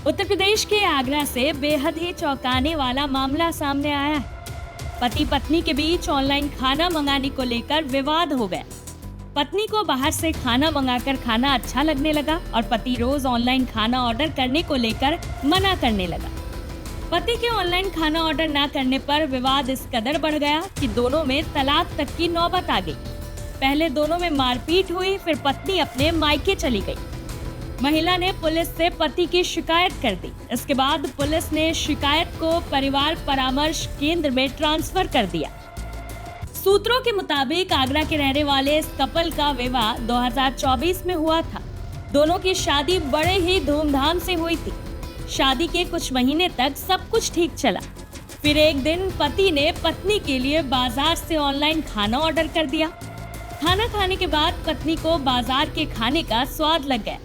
उत्तर प्रदेश के आगरा से बेहद ही चौंकाने वाला मामला सामने आया है। पति पत्नी के बीच ऑनलाइन खाना मंगाने को लेकर विवाद हो गया। पत्नी को बाहर से खाना मंगाकर खाना अच्छा लगने लगा और पति रोज ऑनलाइन खाना ऑर्डर करने को लेकर मना करने लगा। पति के ऑनलाइन खाना ऑर्डर न करने पर विवाद इस कदर बढ़ गया कि दोनों में तलाक तक की नौबत आ गई। पहले दोनों में मारपीट हुई, फिर पत्नी अपने मायके चली गई। महिला ने पुलिस से पति की शिकायत कर दी। इसके बाद पुलिस ने शिकायत को परिवार परामर्श केंद्र में ट्रांसफर कर दिया। सूत्रों के मुताबिक आगरा के रहने वाले इस कपल का विवाह 2024 में हुआ था। दोनों की शादी बड़े ही धूमधाम से हुई थी। शादी के कुछ महीने तक सब कुछ ठीक चला। फिर एक दिन पति ने पत्नी के लिए बाजार से ऑनलाइन खाना ऑर्डर कर दिया। खाना खाने के बाद पत्नी को बाजार के खाने का स्वाद लग गया।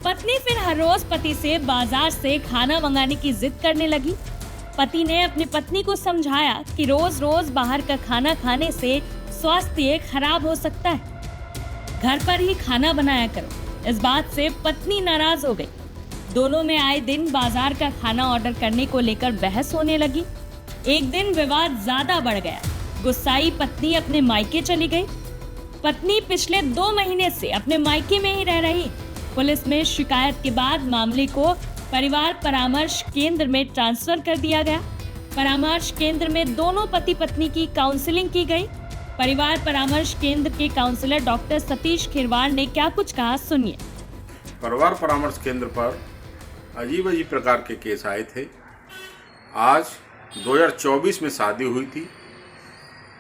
पत्नी फिर हर रोज पति से बाजार से खाना मंगाने की जिद करने लगी। पति ने अपनी पत्नी को समझाया कि रोज रोज बाहर का खाना खाने से स्वास्थ्य खराब हो सकता है, घर पर ही खाना बनाया करो। इस बात से पत्नी नाराज हो गई। दोनों में आए दिन बाजार का खाना ऑर्डर करने को लेकर बहस होने लगी। एक दिन विवाद ज्यादा बढ़ गया। गुस्साई पत्नी अपने मायके चली गई। पत्नी पिछले 2 महीने से अपने मायके में ही रह रही। पुलिस में शिकायत के बाद मामले को परिवार परामर्श केंद्र में ट्रांसफर कर दिया गया। परामर्श केंद्र में दोनों पति पत्नी की काउंसलिंग की गई। परिवार परामर्श केंद्र के काउंसलर डॉक्टर सतीश खिरवाड़ ने क्या कुछ कहा, सुनिए। परिवार परामर्श केंद्र पर अजीब अजीब प्रकार के केस आए थे। आज 2024 में शादी हुई थी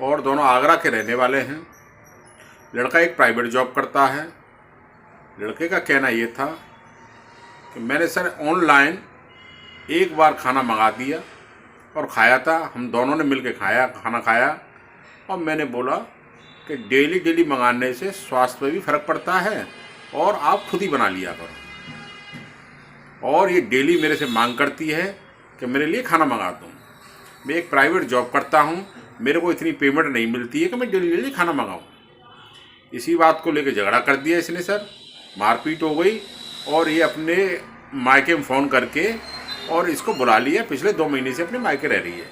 और दोनों आगरा के रहने वाले हैं। लड़का एक प्राइवेट जॉब करता है। लड़के का कहना ये था कि मैंने सर ऑनलाइन एक बार खाना मंगा दिया और खाया था। हम दोनों ने मिलकर खाना खाया और मैंने बोला कि डेली डेली मंगाने से स्वास्थ्य पे भी फ़र्क पड़ता है और आप खुद ही बना लिया करो। और ये डेली मेरे से मांग करती है कि मेरे लिए खाना मंगा दूँ। मैं एक प्राइवेट जॉब करता हूँ, मेरे को इतनी पेमेंट नहीं मिलती है कि मैं डेली डेली खाना मंगाऊँ। इसी बात को लेकर झगड़ा कर दिया इसने सर। मारपीट हो गई और ये अपने मायके में फ़ोन करके और इसको बुला लिया। पिछले 2 महीने से अपने मायके रह रही है।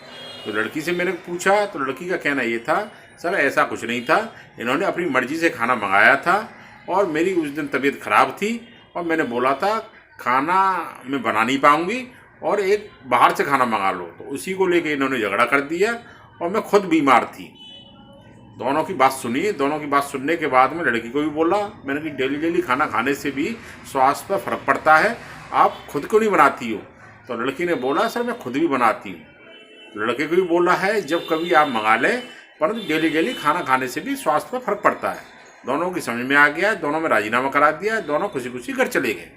तो लड़की से मैंने पूछा तो लड़की का कहना ये था, सर ऐसा कुछ नहीं था, इन्होंने अपनी मर्ज़ी से खाना मंगाया था और मेरी उस दिन तबीयत ख़राब थी और मैंने बोला था खाना मैं बना नहीं पाऊँगी और एक बाहर से खाना मंगा लो। तो उसी को लेके इन्होंने झगड़ा कर दिया और मैं खुद बीमार थी। दोनों की बात सुनी। दोनों की बात सुनने के बाद में लड़की को भी बोला, मैंने कि डेली डेली खाना खाने से भी स्वास्थ्य पर फ़र्क पड़ता है, आप खुद क्यों नहीं बनाती हो? तो लड़की ने बोला, सर मैं खुद भी बनाती हूँ। लड़के को भी बोला है जब कभी आप मंगा लें, परंतु डेली डेली खाना खाने से भी स्वास्थ्य पर फ़र्क पड़ता है। दोनों की समझ में आ गया। दोनों में राजीनामा करा दिया। दोनों खुशी खुशी घर चले गए।